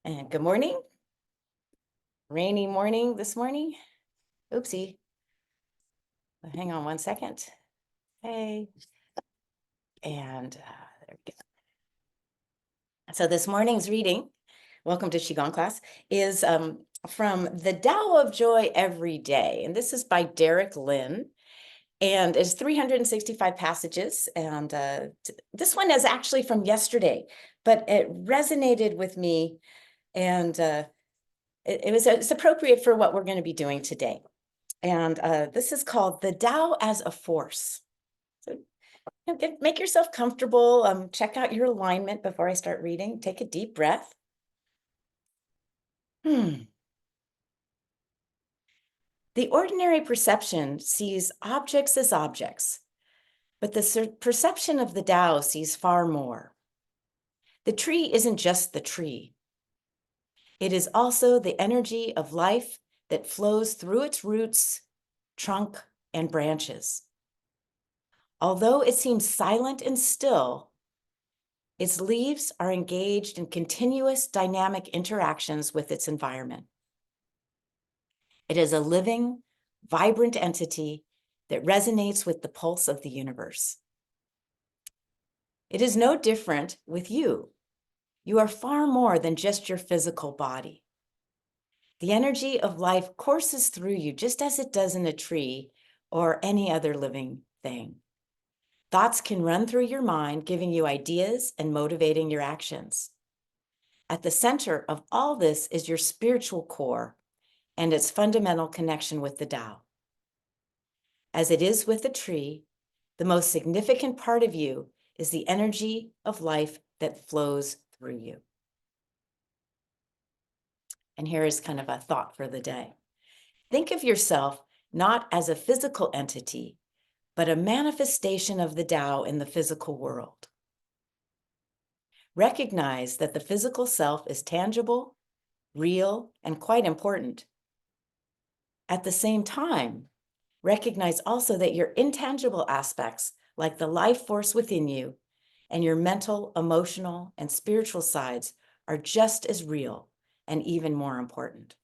And good morning. Rainy morning this morning. Oopsie. Hang on one second. Hey. And there we go. So this morning's reading, welcome to Qigong class, is from the Tao of Joy Everyday. And this is by Derek Lin. And it's 365 passages. And this one is actually from yesterday, but it resonated with me. And it's appropriate for what we're going to be doing today. And this is called the Tao as a Force. So make yourself comfortable. Check out your alignment before I start reading. Take a deep breath. The ordinary perception sees objects as objects, but the perception of the Tao sees far more. The tree isn't just the tree. It is also the energy of life that flows through its roots, trunk, and branches. Although it seems silent and still, its leaves are engaged in continuous dynamic interactions with its environment. It is a living, vibrant entity that resonates with the pulse of the universe. It is no different with you. You are far more than just your physical body. The energy of life courses through you just as it does in a tree or any other living thing. Thoughts can run through your mind, giving you ideas and motivating your actions. At the center of all this is your spiritual core and its fundamental connection with the Tao. As it is with the tree, the most significant part of you is the energy of life that flows through you. And here is kind of a thought for the day. Think of yourself not as a physical entity, but a manifestation of the Tao in the physical world. Recognize that the physical self is tangible, real, and quite important. At the same time, recognize also that your intangible aspects, like the life force within you, and your mental, emotional, and spiritual sides are just as real and even more important.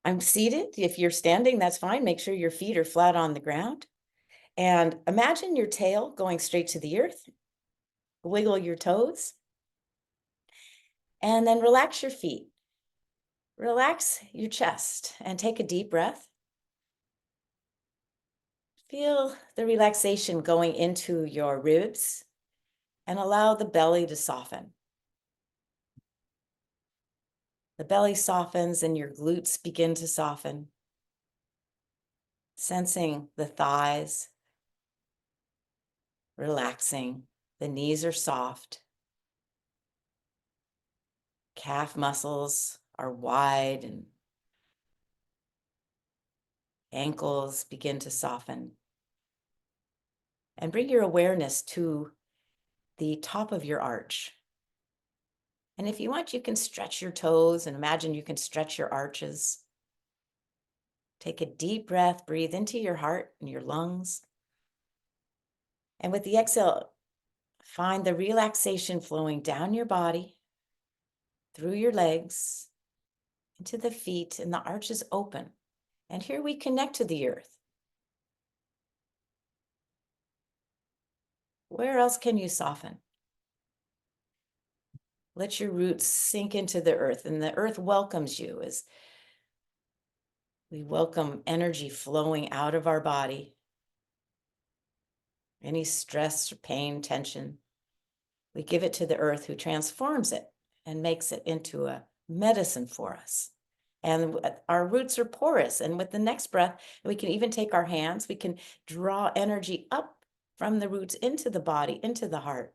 I'm seated. If you're standing, that's fine. Make sure your feet are flat on the ground. And imagine your tail going straight to the earth. Wiggle your toes. And then relax your feet. Relax your chest and take a deep breath. Feel the relaxation going into your ribs and allow the belly to soften. The belly softens and your glutes begin to soften. Sensing the thighs, relaxing. The knees are soft. Calf muscles are wide and ankles begin to soften. And bring your awareness to the top of your arch. And if you want, you can stretch your toes and imagine you can stretch your arches. Take a deep breath, breathe into your heart and your lungs. And with the exhale, find the relaxation flowing down your body, through your legs, into the feet, and the arches open. And here we connect to the earth. Where else can you soften? Let your roots sink into the earth, and the earth welcomes you as we welcome energy flowing out of our body. Any stress, pain, tension, we give it to the earth who transforms it and makes it into a medicine for us. And our roots are porous. And with the next breath, we can even take our hands, we can draw energy up from the roots into the body, into the heart.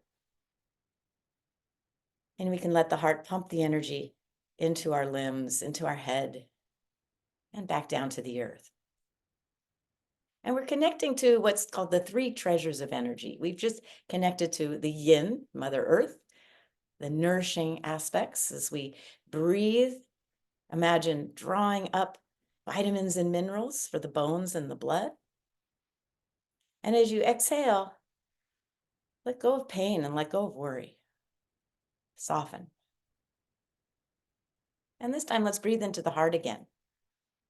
And we can let the heart pump the energy into our limbs, into our head, and back down to the earth. And we're connecting to what's called the three treasures of energy. We've just connected to the yin, Mother Earth, the nourishing aspects as we breathe. Imagine drawing up vitamins and minerals for the bones and the blood. And as you exhale, let go of pain and let go of worry. Soften. And this time, let's breathe into the heart again.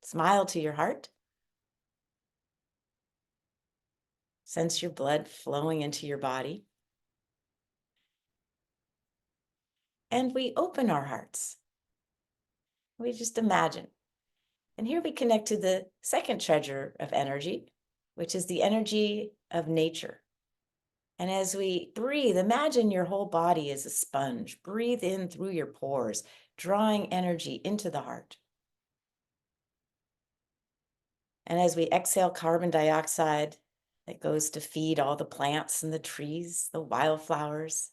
Smile to your heart. Sense your blood flowing into your body. And we open our hearts. We just imagine. And here we connect to the second treasure of energy, which is the energy of nature. And as we breathe, imagine your whole body as a sponge. Breathe in through your pores, drawing energy into the heart. And as we exhale carbon dioxide, that goes to feed all the plants and the trees, the wildflowers,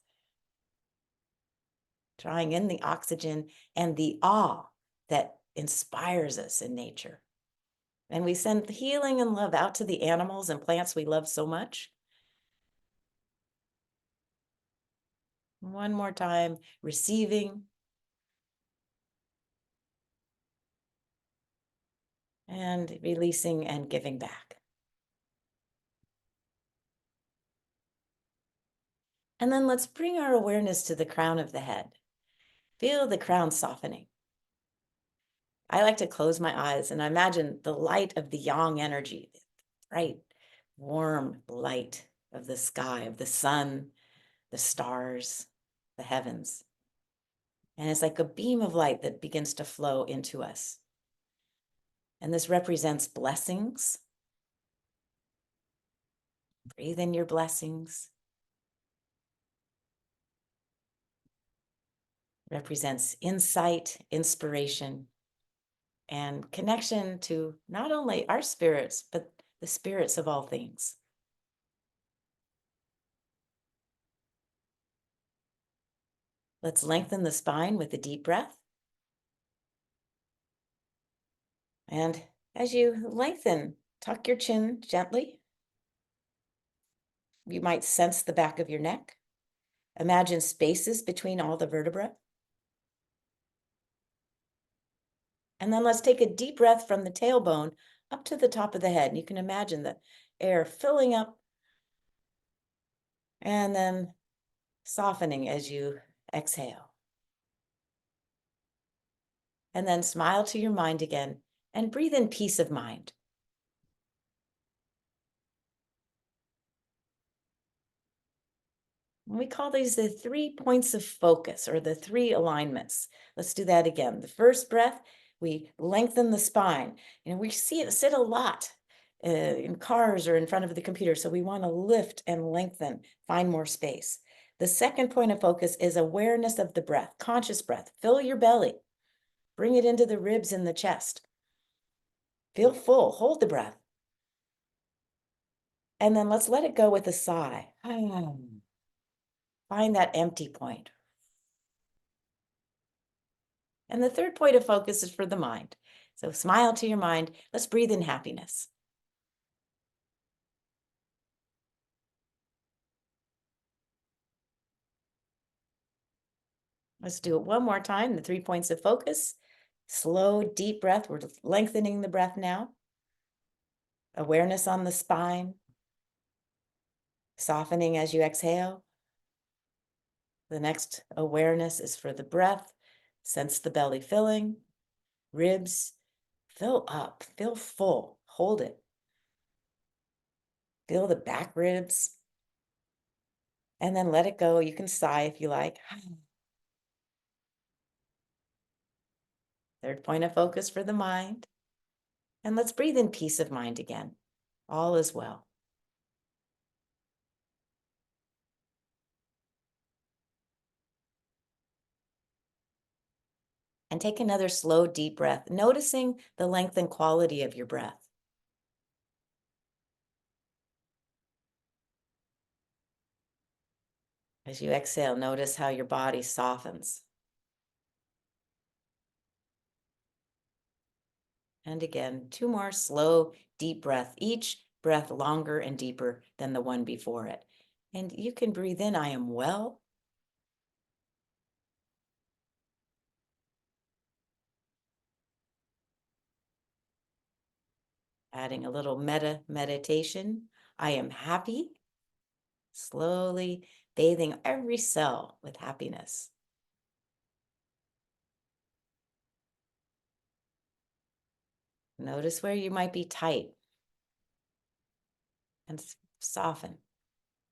drawing in the oxygen and the awe that inspires us in nature. And we send healing and love out to the animals and plants we love so much. One more time, receiving and releasing and giving back. And then let's bring our awareness to the crown of the head. Feel the crown softening. I like to close my eyes and I imagine the light of the yang energy, the bright, warm light of the sky, of the sun, the stars, the heavens. And it's like a beam of light that begins to flow into us. And this represents blessings. Breathe in your blessings. Represents insight, inspiration, and connection to not only our spirits, but the spirits of all things. Let's lengthen the spine with a deep breath. And as you lengthen, tuck your chin gently. You might sense the back of your neck. Imagine spaces between all the vertebrae. And then let's take a deep breath from the tailbone up to the top of the head. And you can imagine the air filling up and then softening as you exhale. And then smile to your mind again and breathe in peace of mind. We call these the 3 points of focus or the 3 alignments. Let's do that again. The first breath, we lengthen the spine. We see it sit a lot in cars or in front of the computer. So we want to lift and lengthen, find more space. The second point of focus is awareness of the breath, conscious breath. Fill your belly. Bring it into the ribs and the chest. Feel full. Hold the breath. And then let's let it go with a sigh. Find that empty point. And the third point of focus is for the mind. So smile to your mind. Let's breathe in happiness. Let's do it one more time. The 3 points of focus. Slow, deep breath. We're lengthening the breath now. Awareness on the spine. Softening as you exhale. The next awareness is for the breath. Sense the belly filling. Ribs. Fill up. Feel full. Hold it. Feel the back ribs. And then let it go. You can sigh if you like. Third point of focus for the mind. And let's breathe in peace of mind again. All is well. And take another slow, deep breath, noticing the length and quality of your breath. As you exhale, notice how your body softens. And again, 2 more slow, deep breath, each breath longer and deeper than the one before it. And you can breathe in, I am well. Adding a little meditation, I am happy. Slowly bathing every cell with happiness. Notice where you might be tight and soften.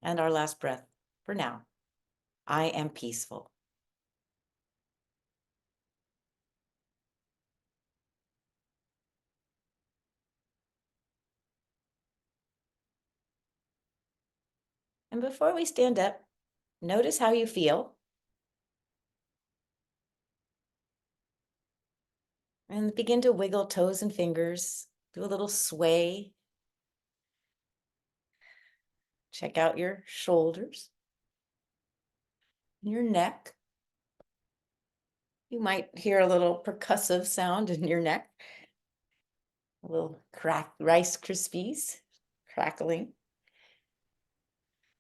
And our last breath for now. I am peaceful. And before we stand up, notice how you feel. And begin to wiggle toes and fingers. Do a little sway. Check out your shoulders, your neck. You might hear a little percussive sound in your neck. A little crack, Rice Krispies crackling.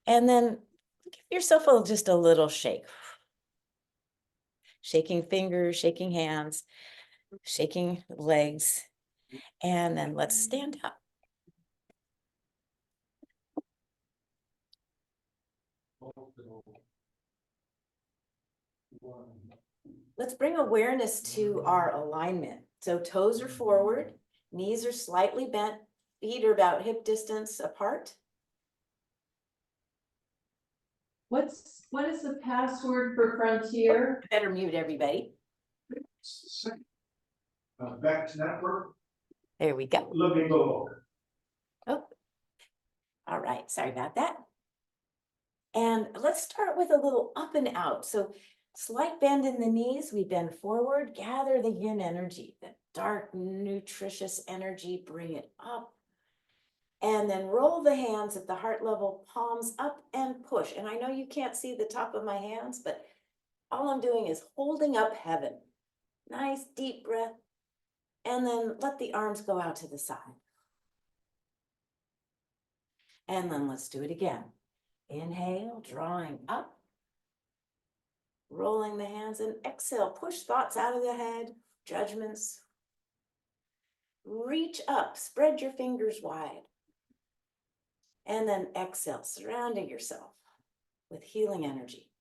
And then give yourself just a little shake. Shaking fingers, shaking hands, shaking legs. And then let's stand up. Let's bring awareness to our alignment. So toes are forward, knees are slightly bent, feet are about hip distance apart. What is the password for Frontier? Better mute everybody. Back to network. There we go. Looking go. Oh, all right. Sorry about that. And let's start with a little up and out. So slight bend in the knees. We bend forward, gather the yin energy, the dark, nutritious energy, bring it up. And then roll the hands at the heart level, palms up and push. And I know you can't see the top of my hands, but all I'm doing is holding up heaven. Nice deep breath. And then let the arms go out to the side. And then let's do it again. Inhale, drawing up. Rolling the hands, and exhale, push thoughts out of the head, judgments. Reach up, spread your fingers wide. And then exhale, surrounding yourself with healing energy.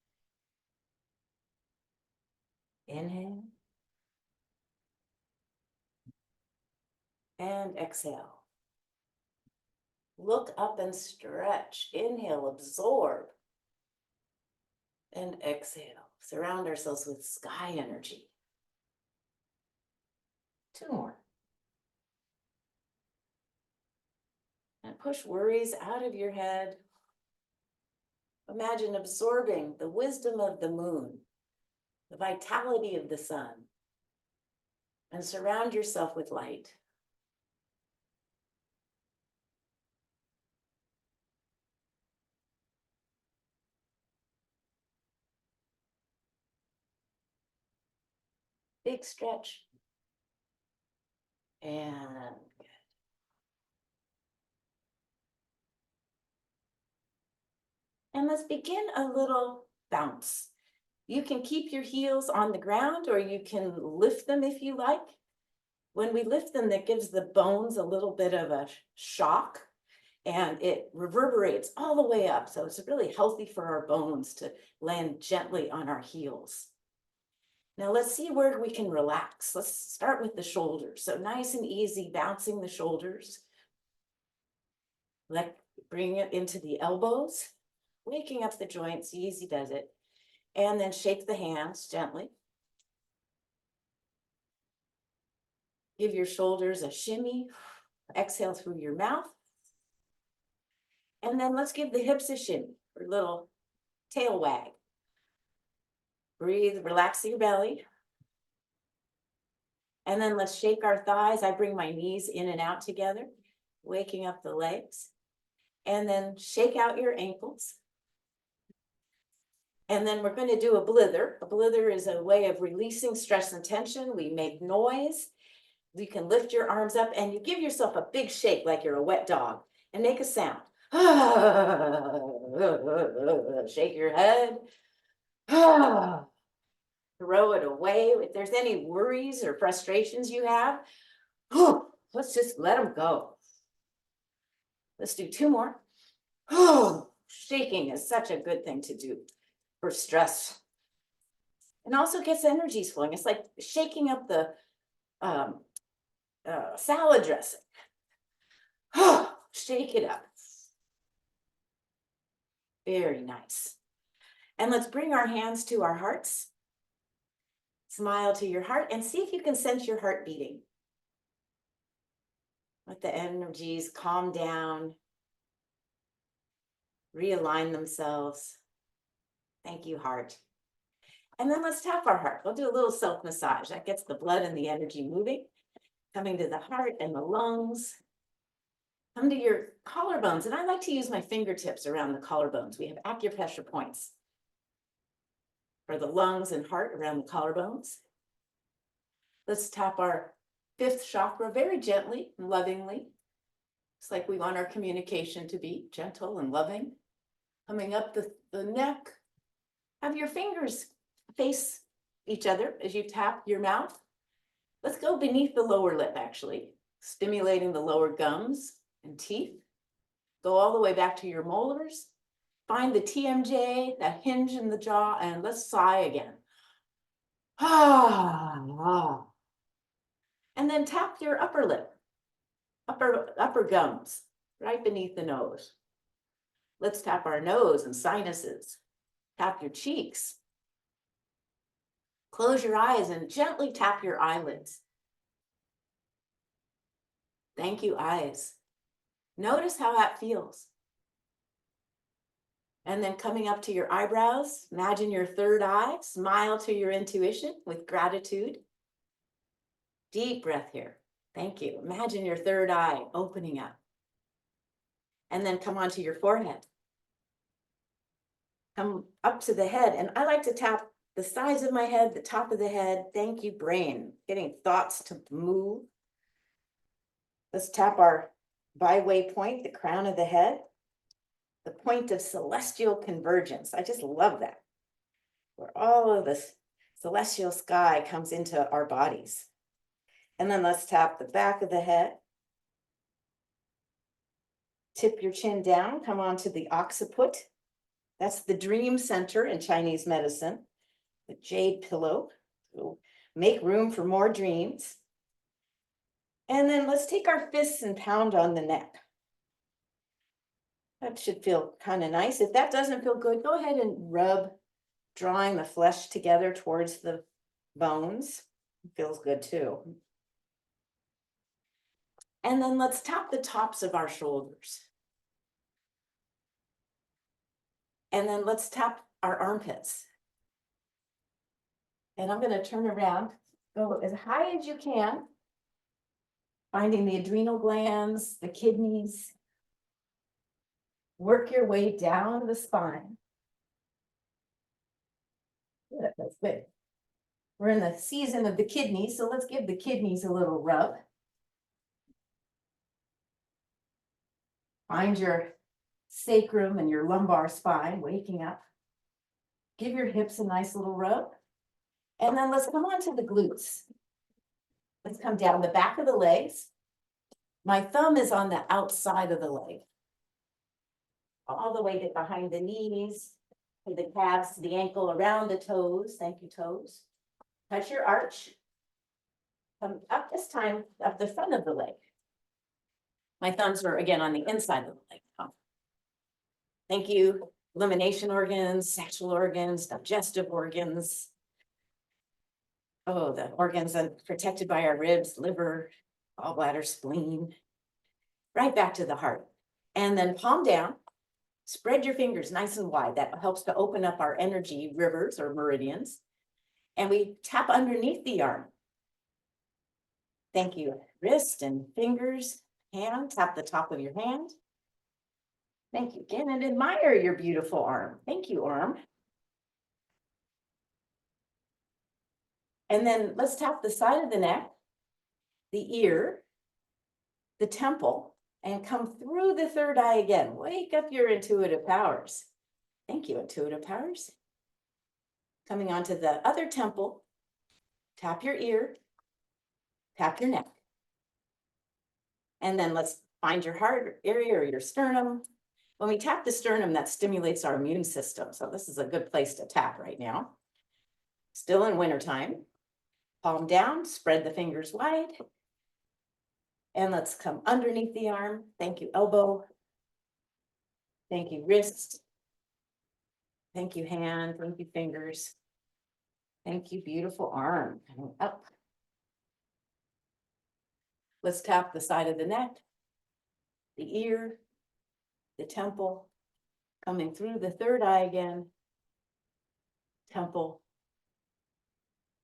Inhale. And exhale. Look up and stretch. Inhale, absorb. And exhale. Surround ourselves with sky energy. 2 more. And push worries out of your head. Imagine absorbing the wisdom of the moon, the vitality of the sun, and surround yourself with light. Big stretch. And good. And let's begin a little bounce. You can keep your heels on the ground or you can lift them if you like. When we lift them, that gives the bones a little bit of a shock and it reverberates all the way up. So it's really healthy for our bones to land gently on our heels. Now let's see where we can relax. Let's start with the shoulders. So nice and easy, bouncing the shoulders. Bring it into the elbows, waking up the joints, easy does it. And then shake the hands gently. Give your shoulders a shimmy. Exhale through your mouth. And then let's give the hips a shimmy, or a little tail wag. Breathe, relax your belly. And then let's shake our thighs. I bring my knees in and out together, waking up the legs. And then shake out your ankles. And then we're going to do a blither. A blither is a way of releasing stress and tension. We make noise. You can lift your arms up and you give yourself a big shake like you're a wet dog and make a sound. Shake your head. Throw it away. If there's any worries or frustrations you have, let's just let them go. Let's do 2 more. Oh, shaking is such a good thing to do for stress. And also gets energies flowing. It's like shaking up the salad dressing. Oh, shake it up. Very nice. And let's bring our hands to our hearts. Smile to your heart and see if you can sense your heart beating. Let the energies calm down, realign themselves. Thank you, heart. And then let's tap our heart. We'll do a little self-massage. That gets the blood and the energy moving, coming to the heart and the lungs. Come to your collarbones. And I like to use my fingertips around the collarbones. We have acupressure points for the lungs and heart around the collarbones. Let's tap our fifth chakra very gently and lovingly. It's like we want our communication to be gentle and loving. Coming up the neck. Have your fingers face each other as you tap your mouth. Let's go beneath the lower lip, actually, stimulating the lower gums and teeth. Go all the way back to your molars. Find the TMJ, that hinge in the jaw, and let's sigh again. Ah. And then tap your upper lip, upper gums, right beneath the nose. Let's tap our nose and sinuses. Tap your cheeks. Close your eyes and gently tap your eyelids. Thank you, eyes. Notice how that feels. And then coming up to your eyebrows, imagine your third eye, smile to your intuition with gratitude. Deep breath here. Thank you. Imagine your third eye opening up. And then come onto your forehead. Come up to the head. And I like to tap the sides of my head, the top of the head. Thank you, brain. Getting thoughts to move. Let's tap our byway point, the crown of the head. The point of celestial convergence. I just love that. Where all of this celestial sky comes into our bodies. And then let's tap the back of the head. Tip your chin down, come onto the occiput. That's the dream center in Chinese medicine, the jade pillow. So make room for more dreams. And then let's take our fists and pound on the neck. That should feel kind of nice. If that doesn't feel good, go ahead and rub, drawing the flesh together towards the bones. It feels good too. And then let's tap the tops of our shoulders. And then let's tap our armpits. And I'm going to turn around, go as high as you can, finding the adrenal glands, the kidneys. Work your way down the spine. Good, that's good. We're in the season of the kidneys, so let's give the kidneys a little rub. Find your sacrum and your lumbar spine waking up. Give your hips a nice little rub. And then let's come on to the glutes. Let's come down the back of the legs. My thumb is on the outside of the leg. All the way to behind the knees, to the calves, to the ankle, around the toes. Thank you, toes. Touch your arch. Come up this time, up the front of the leg. My thumbs are again on the inside of the leg. Oh. Thank you. Elimination organs, sexual organs, digestive organs. Oh, the organs protected by our ribs, liver, gallbladder, spleen. Right back to the heart. And then palm down. Spread your fingers nice and wide. That helps to open up our energy rivers or meridians. And we tap underneath the arm. Thank you. Wrist and fingers, hand, tap the top of your hand. Thank you again, and admire your beautiful arm. Thank you, arm. And then let's tap the side of the neck, the ear, the temple, and come through the third eye again. Wake up your intuitive powers. Thank you, intuitive powers. Coming onto the other temple, tap your ear, tap your neck. And then let's find your heart area or your sternum. When we tap the sternum, that stimulates our immune system. So this is a good place to tap right now. Still in wintertime. Palm down, spread the fingers wide. And let's come underneath the arm. Thank you, elbow. Thank you, wrist. Thank you, hand. Thank you, fingers. Thank you, beautiful arm. Coming up. Let's tap the side of the neck, the ear, the temple, coming through the third eye again. Temple,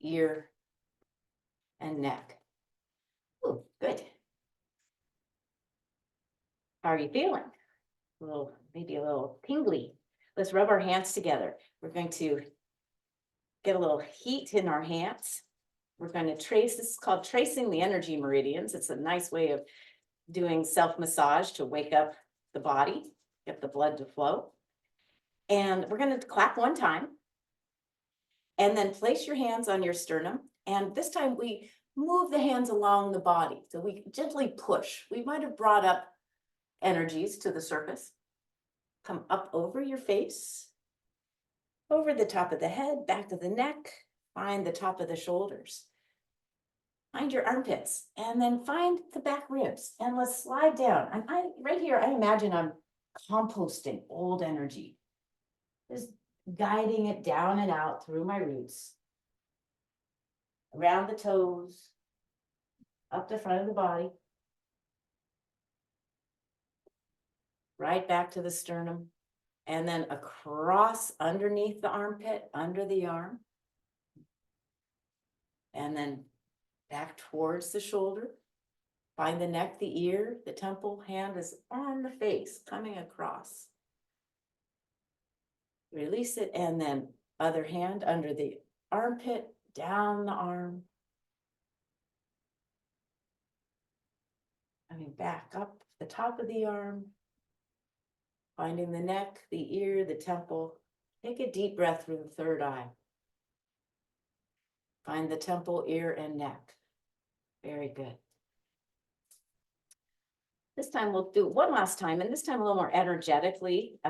ear, and neck. Ooh, good. How are you feeling? Maybe a little tingly. Let's rub our hands together. We're going to get a little heat in our hands. We're going to trace, this is called tracing the energy meridians. It's a nice way of doing self-massage to wake up the body, get the blood to flow. And we're going to clap one time. And then place your hands on your sternum. And this time we move the hands along the body. So we gently push. We might have brought up energies to the surface. Come up over your face, over the top of the head, back of the neck, find the top of the shoulders. Find your armpits, and then find the back ribs. And let's slide down. And right here, I imagine I'm composting old energy. Just guiding it down and out through my roots. Around the toes, up the front of the body. Right back to the sternum, and then across underneath the armpit, under the arm, and then back towards the shoulder. Find the neck, the ear, the temple, hand is on the face, coming across. Release it, and then other hand under the armpit, down the arm. Coming back up the top of the arm. Finding the neck, the ear, the temple. Take a deep breath through the third eye. Find the temple, ear, and neck. Very good. This time we'll do one last time, and this time a little more energetically.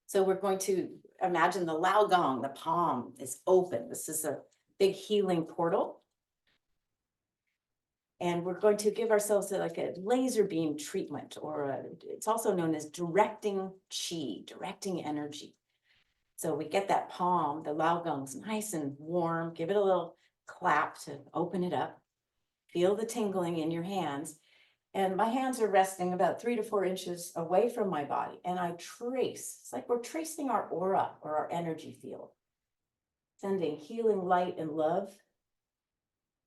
So we're going to imagine the Lao Gong, the palm is open. This is a big healing portal. And we're going to give ourselves like a laser beam treatment, or it's also known as directing qi, directing energy. So we get that palm, the Lao Gong's nice and warm. Give it a little clap to open it up. Feel the tingling in your hands. And my hands are resting about 3 to 4 inches away from my body. And I trace, it's like we're tracing our aura or our energy field. Sending healing light and love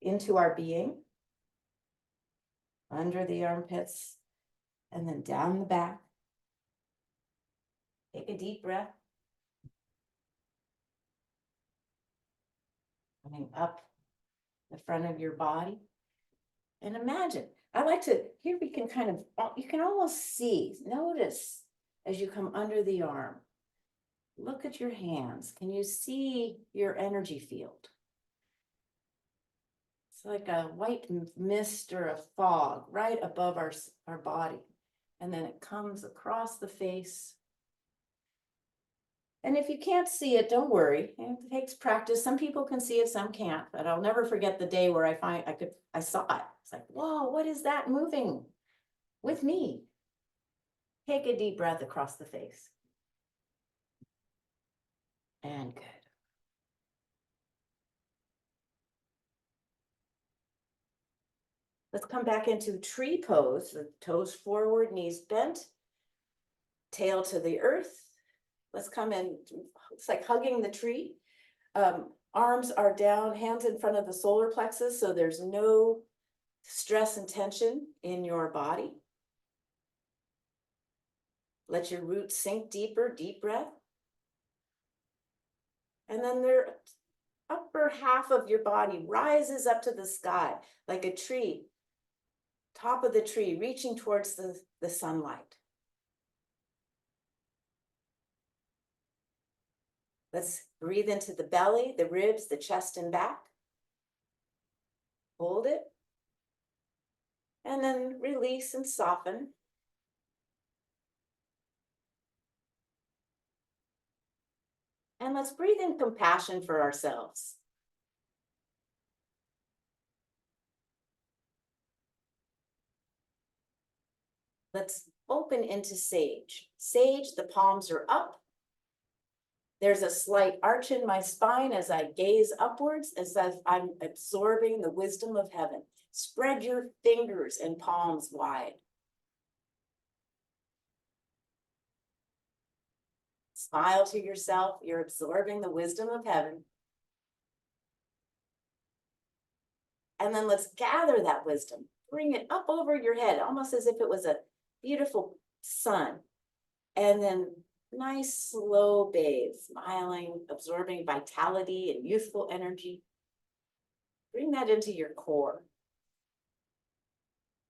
into our being. Under the armpits, and then down the back. Take a deep breath. Coming up the front of your body. And imagine, I like to, here we can kind of, you can almost see, notice as you come under the arm. Look at your hands. Can you see your energy field? It's like a white mist or a fog right above our body. And then it comes across the face. And if you can't see it, don't worry. It takes practice. Some people can see it, some can't. But I'll never forget the day where I saw it. It's like, whoa, what is that moving with me? Take a deep breath across the face. And good. Let's come back into tree pose. The toes forward, knees bent, tail to the earth. Let's come in, it's like hugging the tree. Arms are down, hands in front of the solar plexus, so there's no stress and tension in your body. Let your roots sink deeper, deep breath. And then the upper half of your body rises up to the sky like a tree, top of the tree, reaching towards the sunlight. Let's breathe into the belly, the ribs, the chest and back. Hold it. And then release and soften. And let's breathe in compassion for ourselves. Let's open into sage. Sage, the palms are up. There's a slight arch in my spine as I gaze upwards, as if I'm absorbing the wisdom of heaven. Spread your fingers and palms wide. Smile to yourself. You're absorbing the wisdom of heaven. And then let's gather that wisdom. Bring it up over your head, almost as if it was a beautiful sun. And then nice, slow bathe, smiling, absorbing vitality and youthful energy. Bring that into your core.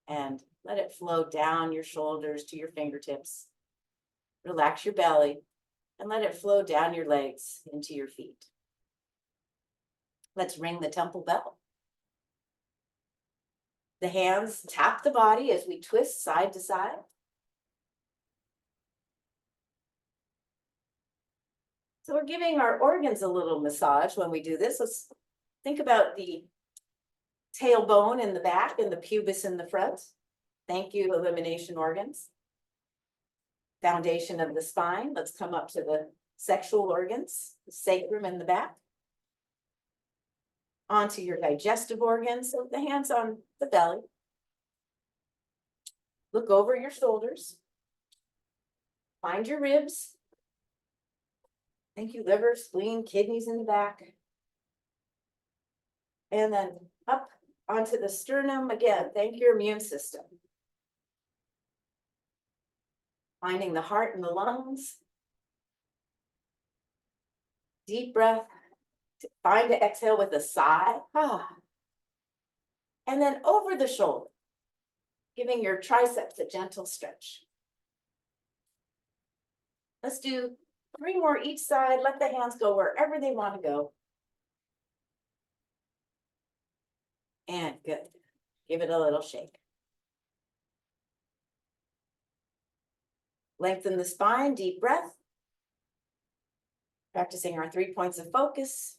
And let it flow down your shoulders to your fingertips. Relax your belly and let it flow down your legs into your feet. Let's ring the temple bell. The hands tap the body as we twist side to side. So we're giving our organs a little massage when we do this. Let's think about the tailbone in the back and the pubis in the front. Thank you, elimination organs. Foundation of the spine. Let's come up to the sexual organs, the sacrum in the back. Onto your digestive organs. So the hands on the belly. Look over your shoulders. Find your ribs. Thank you, liver, spleen, kidneys in the back. And then up onto the sternum again. Thank your immune system. Finding the heart and the lungs. Deep breath. Find to exhale with a sigh. And then over the shoulder, giving your triceps a gentle stretch. Let's do 3 more each side. Let the hands go wherever they want to go. And good. Give it a little shake. Lengthen the spine, deep breath. Practicing our 3 points of focus.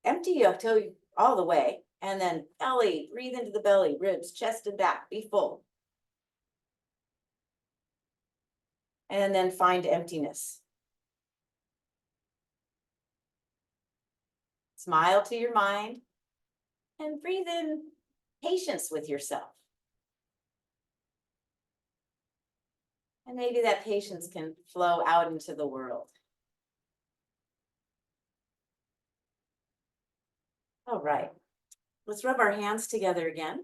Empty until you all the way. And then belly, breathe into the belly, ribs, chest and back, be full. And then find emptiness. Smile to your mind and breathe in patience with yourself. And maybe that patience can flow out into the world. All right, let's rub our hands together again.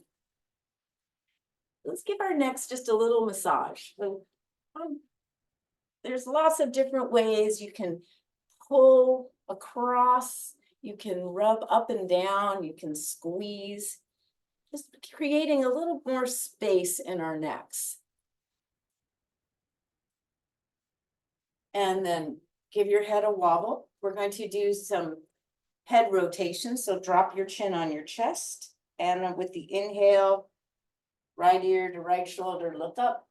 Let's give our necks just a little massage. So, there's lots of different ways you can pull across, you can rub up and down, you can squeeze, just creating a little more space in our necks. And then give your head a wobble. We're going to do some head rotation. So drop your chin on your chest. And with the inhale, right ear to right shoulder, look up.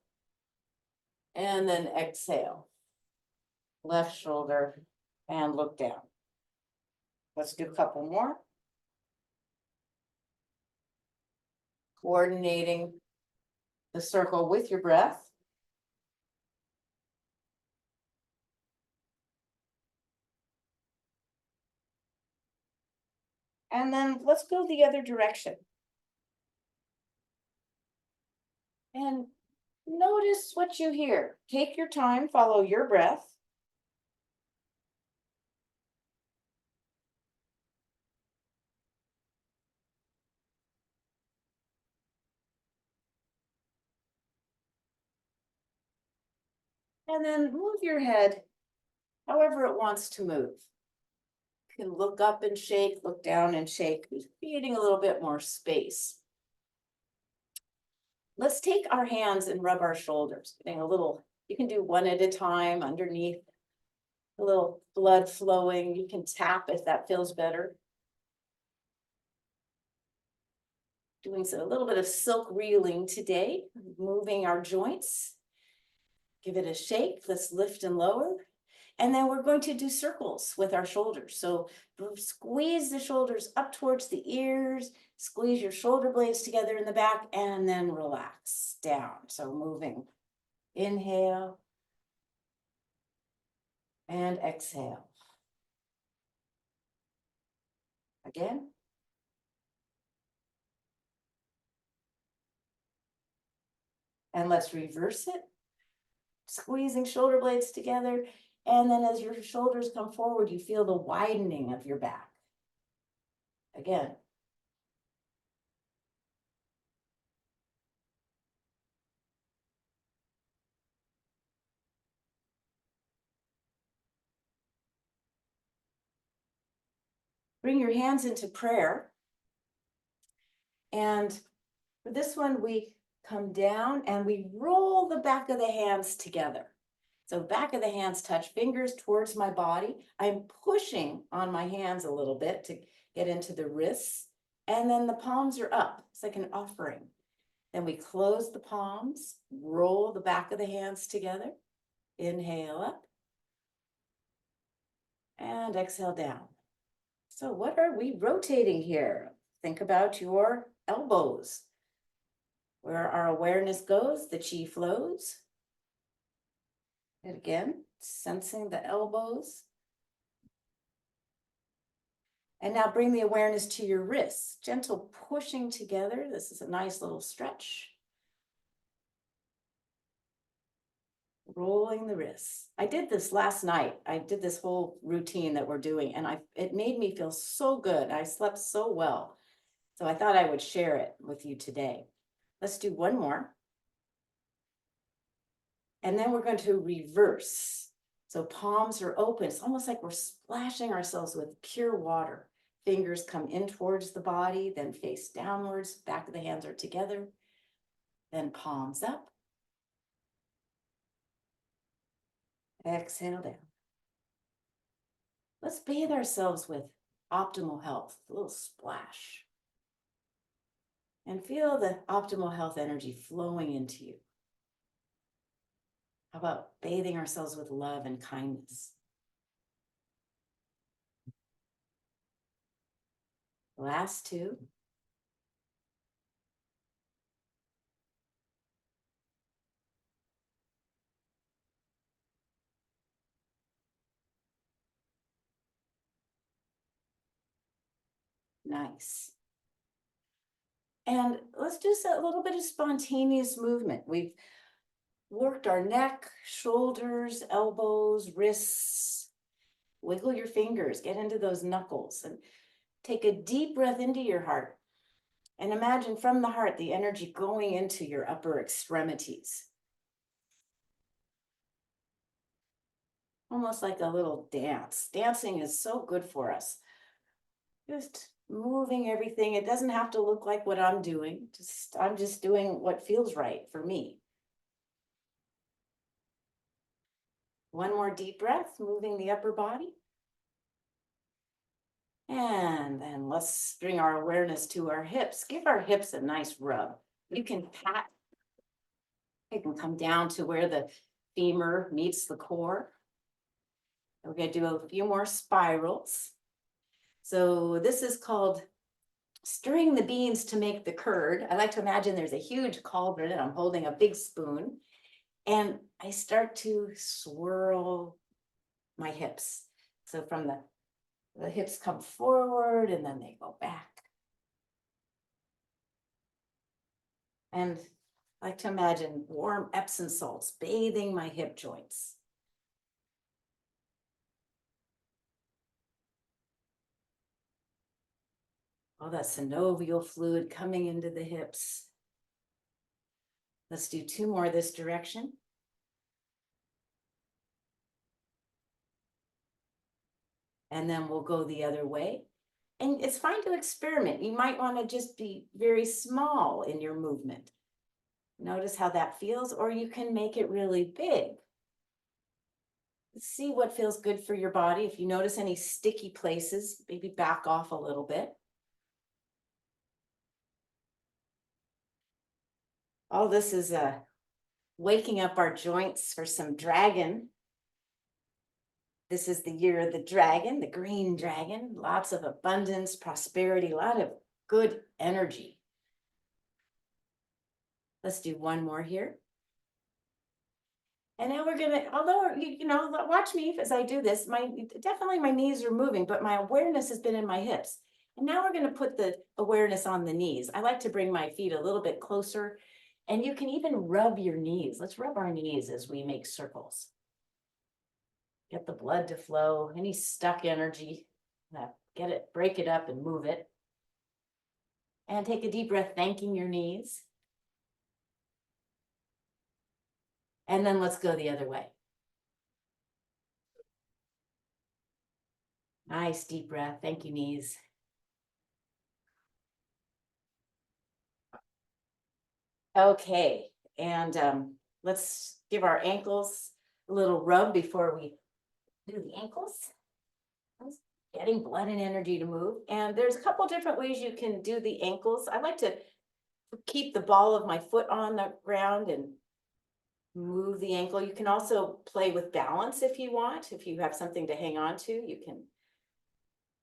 And then exhale. Left shoulder and look down. Let's do a couple more. Coordinating the circle with your breath. And then let's go the other direction. And notice what you hear. Take your time, follow your breath. And then move your head however it wants to move. You can look up and shake, look down and shake, creating a little bit more space. Let's take our hands and rub our shoulders, getting a little, you can do one at a time underneath, a little blood flowing. You can tap if that feels better. Doing a little bit of silk reeling today, moving our joints. Give it a shake. Let's lift and lower. And then we're going to do circles with our shoulders. So squeeze the shoulders up towards the ears, squeeze your shoulder blades together in the back, and then relax down. So moving, inhale and exhale. Again. And let's reverse it. Squeezing shoulder blades together. And then as your shoulders come forward, you feel the widening of your back. Again. Bring your hands into prayer. And for this one, we come down and we roll the back of the hands together. So back of the hands touch, fingers towards my body. I'm pushing on my hands a little bit to get into the wrists. And then the palms are up. It's like an offering. Then we close the palms, roll the back of the hands together. Inhale up. And exhale down. So what are we rotating here? Think about your elbows. Where our awareness goes, the chi flows. And again, sensing the elbows. And now bring the awareness to your wrists. Gentle pushing together. This is a nice little stretch. Rolling the wrists. I did this last night. I did this whole routine that we're doing, and it made me feel so good. I slept so well. So I thought I would share it with you today. Let's do one more. And then we're going to reverse. So palms are open. It's almost like we're splashing ourselves with pure water. Fingers come in towards the body, then face downwards. Back of the hands are together. Then palms up. Exhale down. Let's bathe ourselves with optimal health, a little splash. And feel the optimal health energy flowing into you. How about bathing ourselves with love and kindness? Last two. Nice. And let's do a little bit of spontaneous movement. We've worked our neck, shoulders, elbows, wrists. Wiggle your fingers, get into those knuckles, and take a deep breath into your heart. And imagine from the heart the energy going into your upper extremities. Almost like a little dance. Dancing is so good for us. Just moving everything. It doesn't have to look like what I'm doing. I'm just doing what feels right for me. One more deep breath, moving the upper body. And then let's bring our awareness to our hips. Give our hips a nice rub. You can pat. It can come down to where the femur meets the core. We're going to do a few more spirals. So this is called stirring the beans to make the curd. I like to imagine there's a huge cauldron and I'm holding a big spoon. And I start to swirl my hips. So from the hips come forward and then they go back. And I like to imagine warm Epsom salts bathing my hip joints. All that synovial fluid coming into the hips. Let's do two more this direction. And then we'll go the other way. And it's fine to experiment. You might want to just be very small in your movement. Notice how that feels, or you can make it really big. See what feels good for your body. If you notice any sticky places, maybe back off a little bit. All this is waking up our joints for some dragon. This is the year of the dragon, the green dragon, lots of abundance, prosperity, a lot of good energy. Let's do one more here. And now we're gonna, although, watch me as I do this, definitely my knees are moving, but my awareness has been in my hips. And now we're gonna put the awareness on the knees. I like to bring my feet a little bit closer, and you can even rub your knees. Let's rub our knees as we make circles. Get the blood to flow, any stuck energy, get it, break it up and move it. And take a deep breath, thanking your knees. And then let's go the other way. Nice deep breath, thank you, knees. Okay, and let's give our ankles a little rub before we do the ankles. Getting blood and energy to move. And there's a couple different ways you can do the ankles. I like to keep the ball of my foot on the ground and move the ankle. You can also play with balance if you want. If you have something to hang on to, you can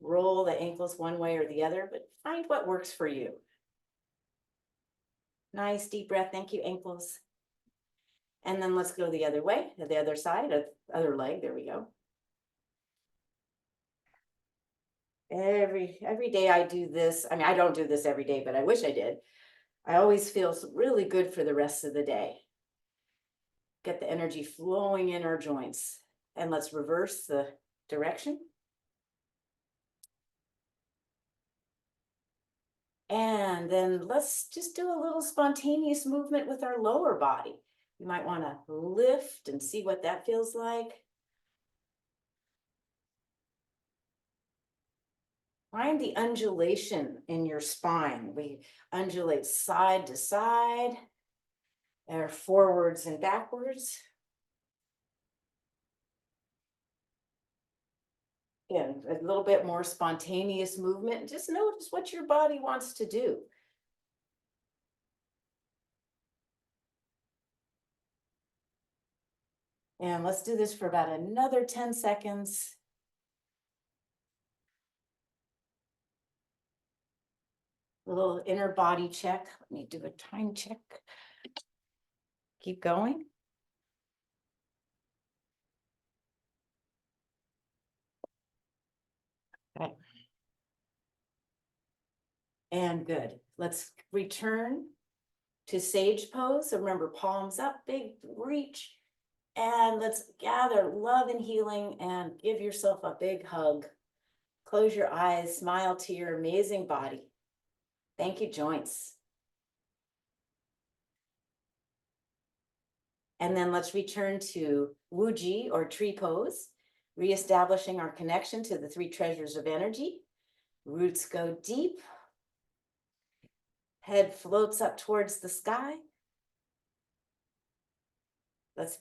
roll the ankles one way or the other, but find what works for you. Nice deep breath. Thank you, ankles. And then let's go the other way, the other side, other leg. There we go. Every day I do this. I mean, I don't do this every day, but I wish I did. I always feel really good for the rest of the day. Get the energy flowing in our joints. And let's reverse the direction. And then let's just do a little spontaneous movement with our lower body. You might want to lift and see what that feels like. Find the undulation in your spine. We undulate side to side, or forwards and backwards. Again, a little bit more spontaneous movement. Just notice what your body wants to do. And let's do this for about another 10 seconds. A little inner body check. Let me do a time check. Keep going. Okay. And good. Let's return to sage pose. So remember, palms up, big reach. And let's gather love and healing and give yourself a big hug. Close your eyes, smile to your amazing body. Thank you, joints. And then let's return to Wuji or tree pose, reestablishing our connection to the three treasures of energy. Roots go deep. Head floats up towards the sky. Let's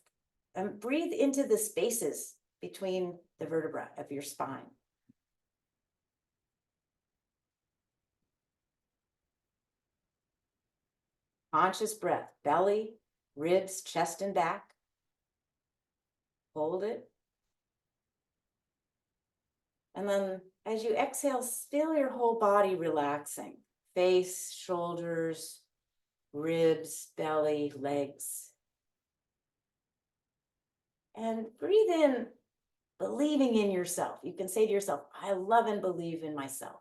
breathe into the spaces between the vertebrae of your spine. Conscious breath, belly, ribs, chest, and back. Hold it. And then as you exhale, feel your whole body relaxing. Face, shoulders, ribs, belly, legs. And breathe in, believing in yourself. You can say to yourself, I love and believe in myself.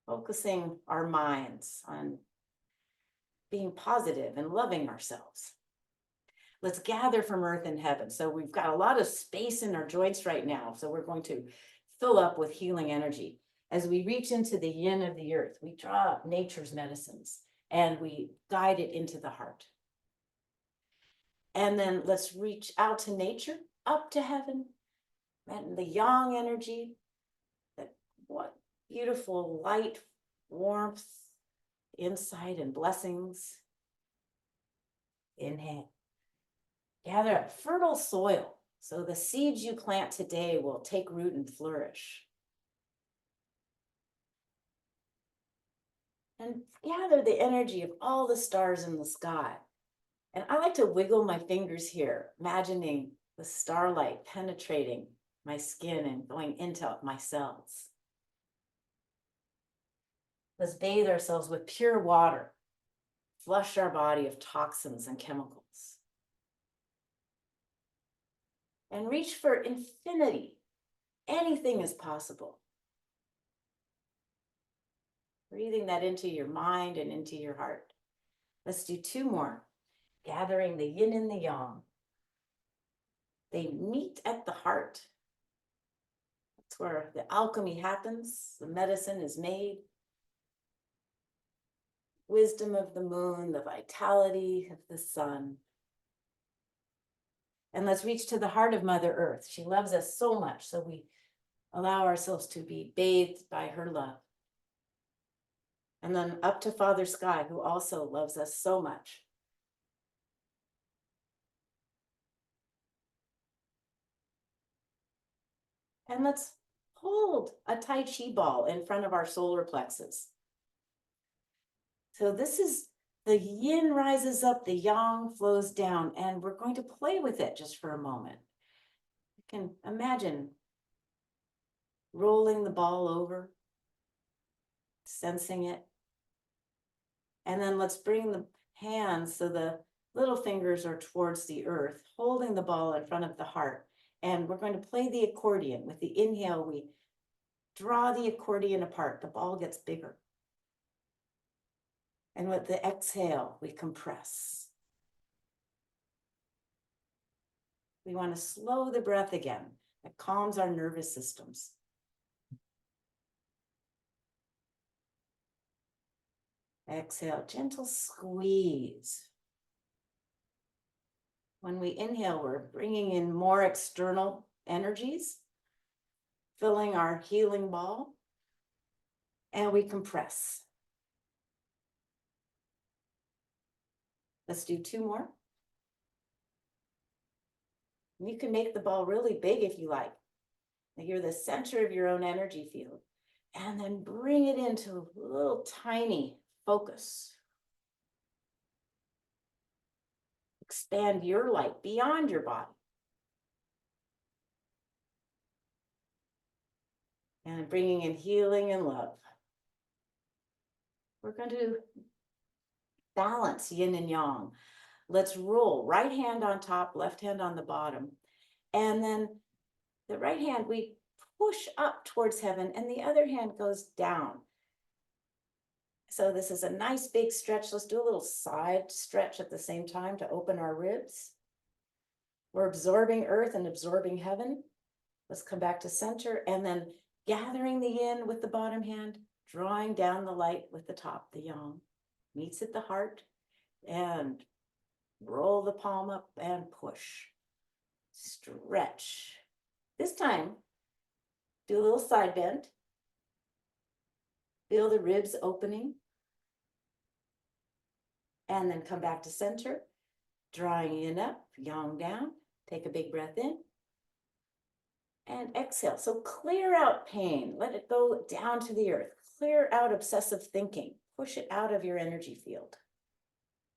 Focusing our minds on being positive and loving ourselves. Let's gather from earth and heaven. So we've got a lot of space in our joints right now. So we're going to fill up with healing energy. As we reach into the yin of the earth, we draw up nature's medicines and we guide it into the heart. And then let's reach out to nature, up to heaven, and the yang energy, that what beautiful light, warmth, insight, and blessings. Inhale. Gather up fertile soil so the seeds you plant today will take root and flourish. And gather the energy of all the stars in the sky And I like to wiggle my fingers here, imagining the starlight penetrating my skin and going into my cells. Let's bathe ourselves with pure water, flush our body of toxins and chemicals, and reach for infinity. Anything is possible. Breathing that into your mind and into your heart. Let's do 2 more. Gathering the yin and the yang. They meet at the heart. That's where the alchemy happens, the medicine is made. Wisdom of the moon, the vitality of the sun. And let's reach to the heart of Mother Earth. She loves us so much, so we allow ourselves to be bathed by her love. And then up to Father Sky, who also loves us so much. And let's hold a Tai Chi ball in front of our solar plexus. So this is the yin rises up, the yang flows down, and we're going to play with it just for a moment. You can imagine rolling the ball over, sensing it. And then let's bring the hands so the little fingers are towards the earth, holding the ball in front of the heart. And we're going to play the accordion. With the inhale, we draw the accordion apart. The ball gets bigger. And with the exhale, we compress. We want to slow the breath again. That calms our nervous systems. Exhale, gentle squeeze. When we inhale, we're bringing in more external energies, filling our healing ball, and we compress. Let's do 2 more. You can make the ball really big if you like. You're the center of your own energy field. And then bring it into a little tiny focus. Expand your light beyond your body. And bringing in healing and love. We're going to balance yin and yang. Let's roll right hand on top, left hand on the bottom. And then the right hand, we push up towards heaven and the other hand goes down. So this is a nice big stretch. Let's do a little side stretch at the same time to open our ribs. We're absorbing earth and absorbing heaven. Let's come back to center and then gathering the yin with the bottom hand, drawing down the light with the top, the yang. Meets at the heart and roll the palm up and push. Stretch. This time, do a little side bend. Feel the ribs opening. And then come back to center, drawing yin up, yang down. Take a big breath in. And exhale. So clear out pain. Let it go down to the earth. Clear out obsessive thinking. Push it out of your energy field.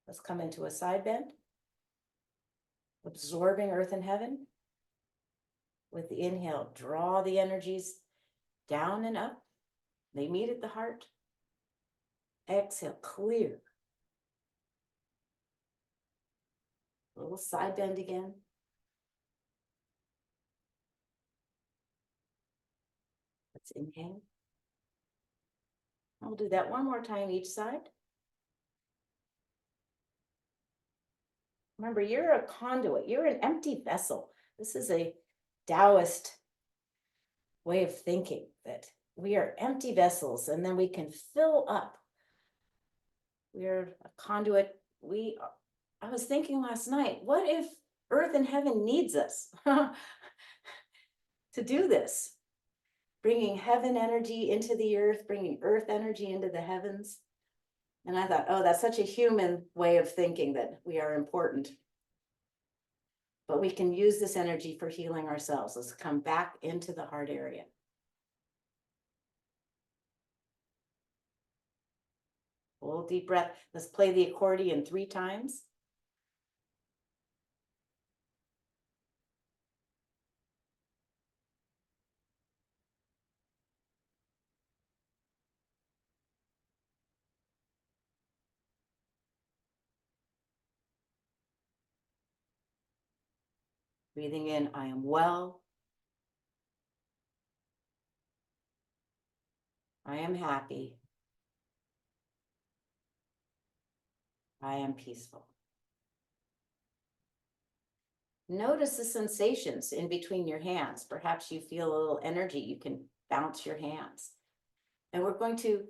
Let's come into a side bend. Absorbing earth and heaven. With the inhale, draw the energies down and up. They meet at the heart. Exhale, clear. A little side bend again. Let's inhale. I'll do that one more time each side. Remember, you're a conduit. You're an empty vessel. This is a Taoist way of thinking that we are empty vessels and then we can fill up. We're a conduit. I was thinking last night, what if earth and heaven needs us to do this? Bringing heaven energy into the earth, bringing earth energy into the heavens. And I thought, oh, that's such a human way of thinking that we are important. But we can use this energy for healing ourselves. Let's come back into the heart area. Full deep breath. Let's play the accordion 3 times. Breathing in, I am well. I am happy. I am peaceful. Notice the sensations in between your hands. Perhaps you feel a little energy. You can bounce your hands. And we're going to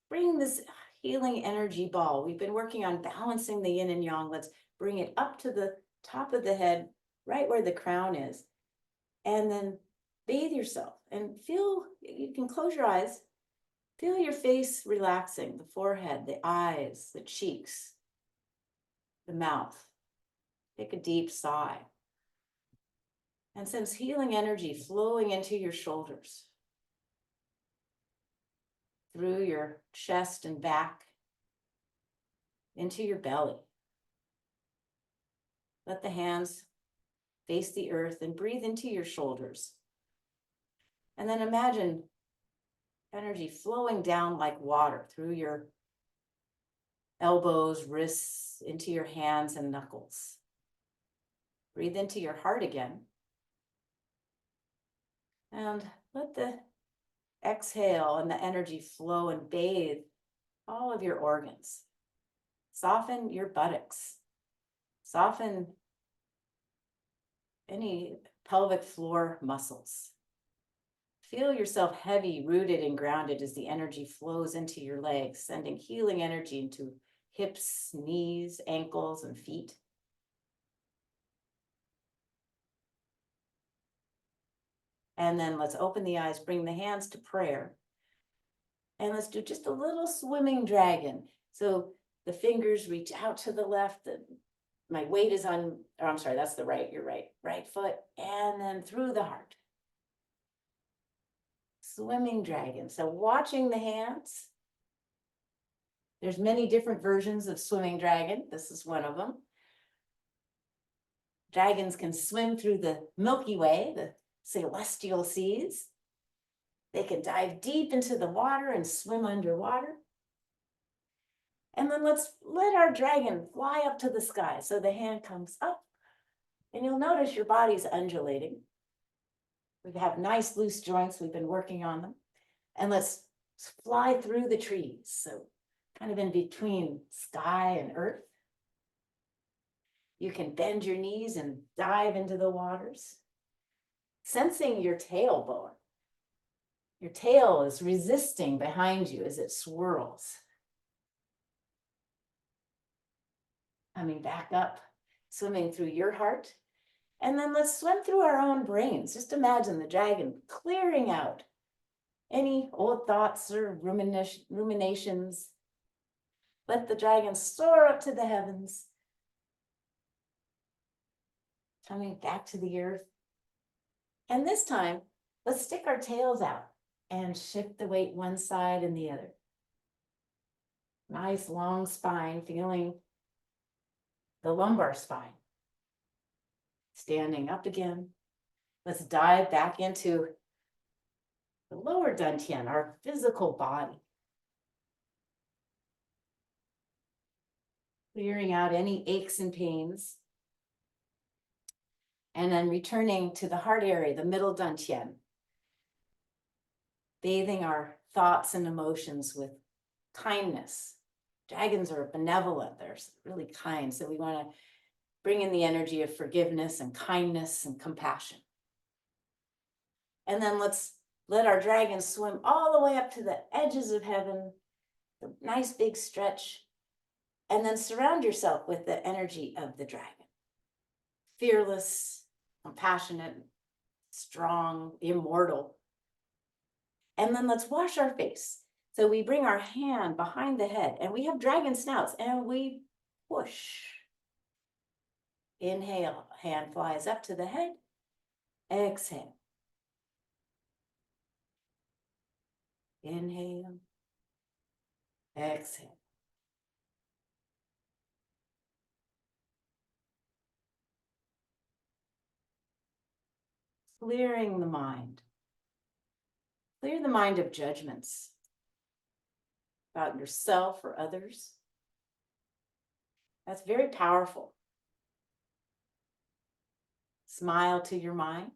bring this healing energy ball. We've been working on balancing the yin and yang. Let's bring it up to the top of the head, right where the crown is. And then bathe yourself and feel, you can close your eyes, feel your face relaxing, the forehead, the eyes, the cheeks, the mouth. Take a deep sigh. And sense healing energy flowing into your shoulders, through your chest and back, into your belly. Let the hands face the earth and breathe into your shoulders. And then imagine energy flowing down like water through your elbows, wrists, into your hands and knuckles. Breathe into your heart again. And let the exhale and the energy flow and bathe all of your organs. Soften your buttocks. Soften any pelvic floor muscles. Feel yourself heavy, rooted, and grounded as the energy flows into your legs, sending healing energy into hips, knees, ankles, and feet. And then let's open the eyes, bring the hands to prayer. And let's do just a little swimming dragon. So the fingers reach out to the left. My weight is on, oh, I'm sorry, that's the right, you're right. Right foot, and then through the heart. Swimming dragon. So watching the hands. There's many different versions of swimming dragon. This is one of them. Dragons can swim through the Milky Way, the celestial seas. They can dive deep into the water and swim underwater. And then let's let our dragon fly up to the sky. So the hand comes up, and you'll notice your body's undulating. We have nice loose joints. We've been working on them. And let's fly through the trees. So kind of in between sky and earth. You can bend your knees and dive into the waters. Sensing your tailbone. Your tail is resisting behind you as it swirls. Coming back up, swimming through your heart. And then let's swim through our own brains. Just imagine the dragon clearing out any old thoughts or ruminations. Let the dragon soar up to the heavens. Coming back to the earth. And this time, let's stick our tails out and shift the weight one side and the other. Nice long spine, feeling the lumbar spine. Standing up again. Let's dive back into the lower dantian, our physical body. Clearing out any aches and pains. And then returning to the heart area, the middle dantian. Bathing our thoughts and emotions with kindness. Dragons are benevolent, they're really kind. So we want to bring in the energy of forgiveness and kindness and compassion. And then let's let our dragon swim all the way up to the edges of heaven, the nice big stretch, and then surround yourself with the energy of the dragon. Fearless, compassionate, strong, immortal. And then let's wash our face. So we bring our hand behind the head and we have dragon snouts and we push. Inhale, hand flies up to the head. Exhale. Inhale. Exhale. Clearing the mind. Clear the mind of judgments about yourself or others. That's very powerful. Smile to your mind.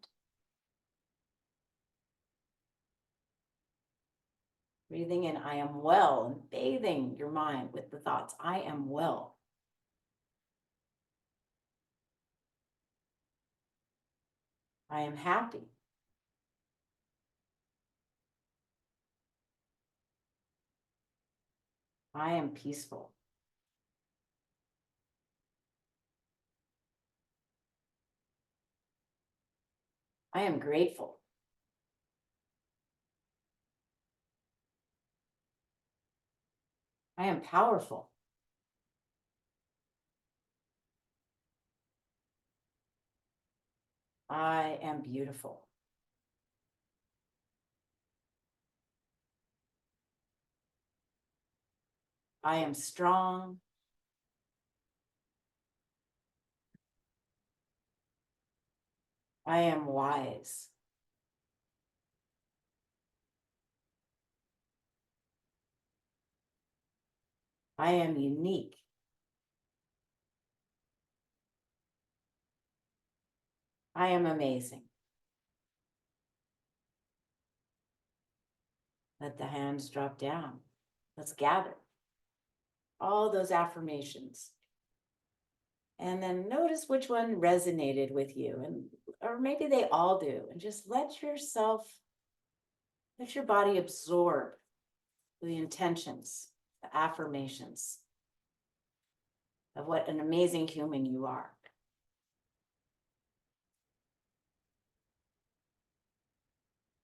Breathing in, I am well, and bathing your mind with the thoughts, I am well. I am happy. I am peaceful. I am grateful. I am powerful. I am beautiful. I am strong. I am wise. I am unique. I am amazing. Let the hands drop down. Let's gather all those affirmations. And then notice which one resonated with you, and or maybe they all do. And just let your body absorb the intentions, the affirmations of what an amazing human you are.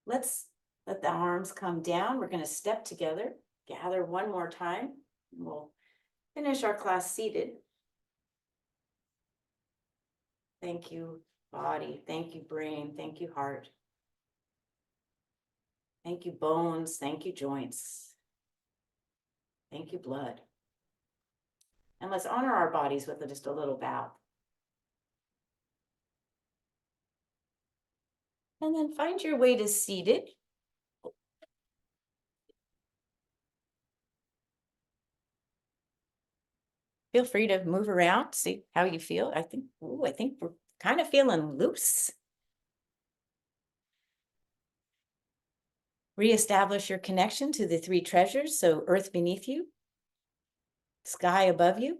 Let's let the arms come down. We're going to step together, gather one more time. And we'll finish our class seated. Thank you, body. Thank you, brain. Thank you, heart. Thank you, bones. Thank you, joints. Thank you, blood. And let's honor our bodies with just a little bow. And then find your way to seated. Feel free to move around, see how you feel. I think we're kind of feeling loose. Reestablish your connection to the three treasures. So earth beneath you, sky above you,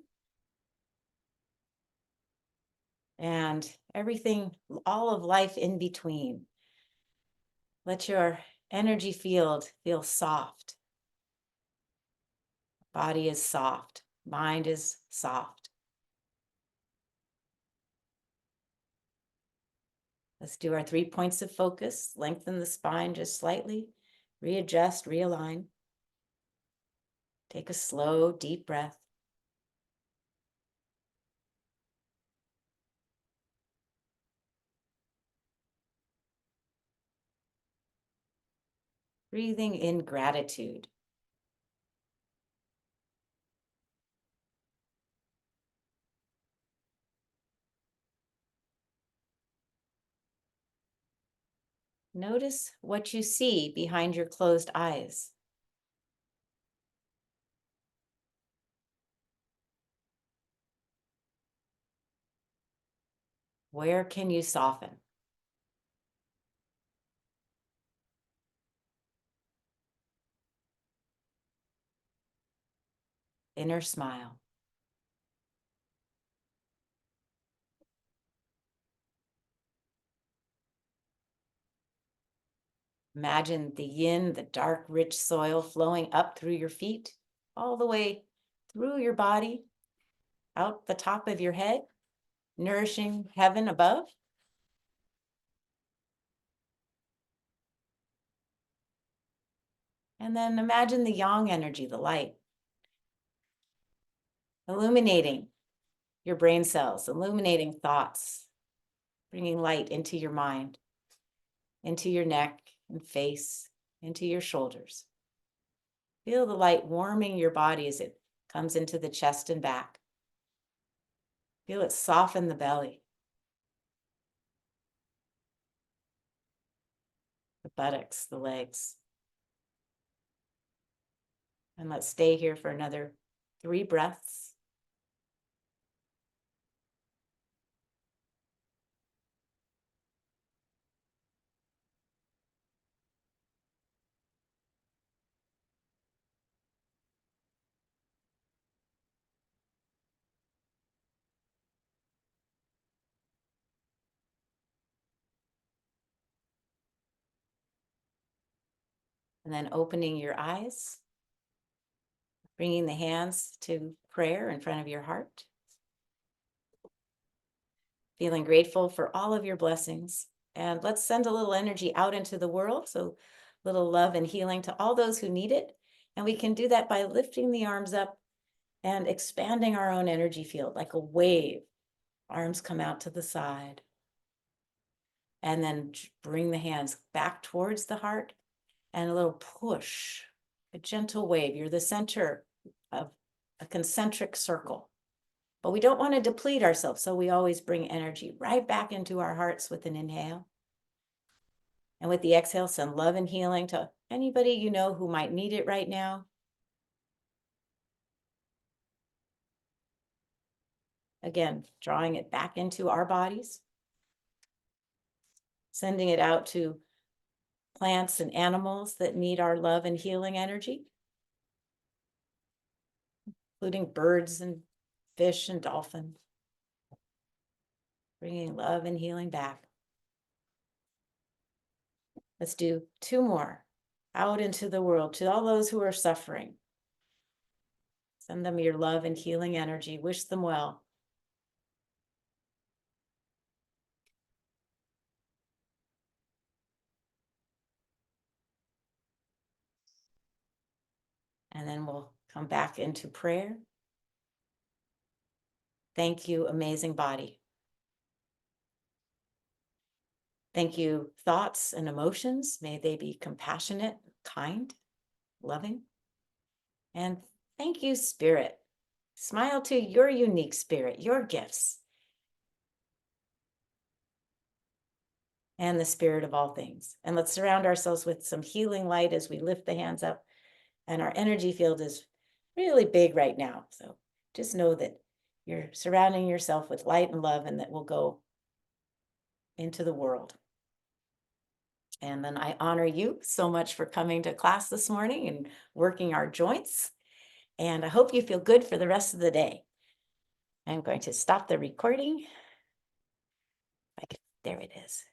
and everything, all of life in between. Let your energy field feel soft. Body is soft. Mind is soft. Let's do our 3 points of focus. Lengthen the spine just slightly. Readjust, realign. Take a slow, deep breath. Breathing in gratitude. Notice what you see behind your closed eyes. Where can you soften? Inner smile. Imagine the yin, the dark, rich soil flowing up through your feet, all the way through your body, out the top of your head, nourishing heaven above. And then imagine the yang energy, the light, illuminating your brain cells, illuminating thoughts, bringing light into your mind, into your neck and face, into your shoulders. Feel the light warming your body as it comes into the chest and back. Feel it soften the belly, the buttocks, the legs. And let's stay here for another 3 breaths. And then opening your eyes, bringing the hands to prayer in front of your heart. Feeling grateful for all of your blessings. And let's send a little energy out into the world. So little love and healing to all those who need it. And we can do that by lifting the arms up and expanding our own energy field like a wave. Arms come out to the side. And then bring the hands back towards the heart and a little push, a gentle wave. You're the center of a concentric circle. But we don't want to deplete ourselves, so we always bring energy right back into our hearts with an inhale. And with the exhale, send love and healing to anybody you know who might need it right now. Again, drawing it back into our bodies. Sending it out to plants and animals that need our love and healing energy, including birds and fish and dolphins. Bringing love and healing back. Let's do 2 more. Out into the world to all those who are suffering. Send them your love and healing energy. Wish them well. And then we'll come back into prayer. Thank you, amazing body. Thank you, thoughts and emotions. May they be compassionate, kind, loving. And thank you, spirit. Smile to your unique spirit, your gifts, and the spirit of all things. And let's surround ourselves with some healing light as we lift the hands up. And our energy field is really big right now. So just know that you're surrounding yourself with light and love, and that will go into the world. And then I honor you so much for coming to class this morning and working our joints. And I hope you feel good for the rest of the day. I'm going to stop the recording. There it is.